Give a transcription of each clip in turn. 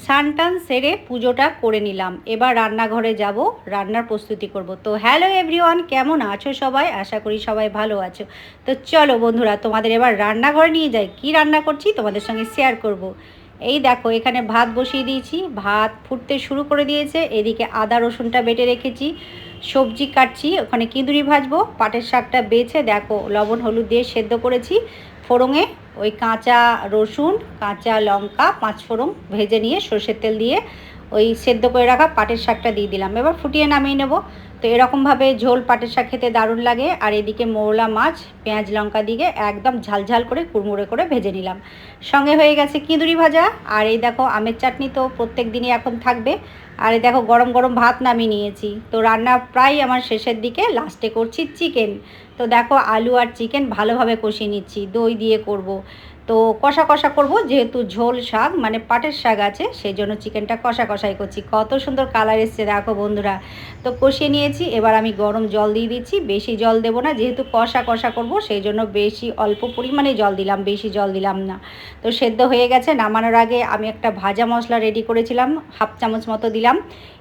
স্নান টান সেরে পুজোটা করে নিলাম। এবার রান্নাঘরে যাব, রান্নার প্রস্তুতি করব। তো হ্যালো এভরিওয়ান, কেমন আছো সবাই? আশা করি সবাই ভালো আছো। তো চলো বন্ধুরা, তোমাদের এবার রান্নাঘরে নিয়ে যাই। কি রান্না করছি তোমাদের সঙ্গে শেয়ার করব। এই দেখো, এখানে ভাত বসিয়ে দিয়েছি, ভাত ফুটতে শুরু করে দিয়েছে। এদিকে আদা রসুনটা বেটে রেখেছি, সবজি কাটছি, ওখানে কিঁদুরি ভাজবো। পাটের শাকটা বেছে দেখো লবণ হলুদ দিয়ে সেদ্ধ করেছি। ফোড়ঙে ওই কাঁচা রসুন, কাঁচা লঙ্কা, পাঁচ ফোড়ন ভেজে নিয়ে সর্ষের তেল দিয়ে ওই সেদ্ধ করে রাখা পাটের শাকটা দিয়ে দিলাম। এবার ফুটিয়ে নামিয়ে নেব। তো এরকমভাবে ঝোল পাটের শাক খেতে দারুণ লাগে। আর এদিকে মৌলা মাছ পেঁয়াজ লঙ্কা দিয়ে একদম ঝালঝাল করে কুড়মুড়ে করে ভেজে নিলাম। সঙ্গে হয়ে গেছে কিঁদুরি ভাজা। আর এই দেখো আমের চাটনি তো প্রত্যেক দিনই এখন থাকবে। আর এই দেখো গরম গরম ভাত নামিয়ে নিয়েছি। তো রান্না প্রায় আমার শেষের দিকে, লাস্টে করছি চিকেন। তো দেখো আলু আর চিকেন ভালোভাবে কষিয়ে নিচ্ছি, দই দিয়ে করব। তো কষা কষা করব, যেহেতু ঝোল শাক মানে পাটের শাক আছে, সেই জন্য চিকেনটা কষা কষাই করছি। কত সুন্দর কালার এসছে দেখো বন্ধুরা। তো কষিয়ে নিয়েছি, এবার আমি গরম জল দিয়ে দিচ্ছি। বেশি জল দেবো না, যেহেতু কষা কষা করব, সেই জন্য বেশি অল্প পরিমাণে জল দিলাম, বেশি জল দিলাম না। তো সেদ্ধ হয়ে গেছে। নামানোর আগে আমি একটা ভাজা মশলা রেডি করেছিলাম, হাফ চামচ মতো দিলাম।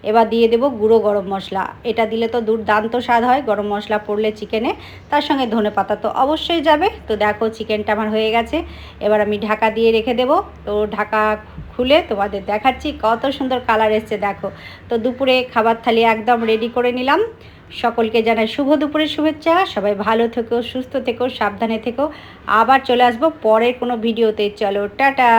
এবার দিয়ে দেবো গুঁড়ো গরম মশলা। এটা দিলে তো দুর্দান্ত স্বাদ হয়, গরম মশলা পড়লে চিকেনে। তার সঙ্গে ধনে পাতা তো অবশ্যই যাবে। তো দেখো চিকেনটা আমার হয়ে গেছে। এবার আমি ঢাকা দিয়ে রেখে দেবো। তো ঢাকা খুলে তোমাদের দেখাচ্ছি কত সুন্দর কালার এসছে দেখো। তো দুপুরে খাবার থালি একদম রেডি করে নিলাম। সকলকে জানাই শুভ দুপুরের শুভেচ্ছা। সবাই ভালো থেকো, সুস্থ থেকো, সাবধানে থেকো। আবার চলে আসবো পরের কোনো ভিডিওতে। চলো টাটা।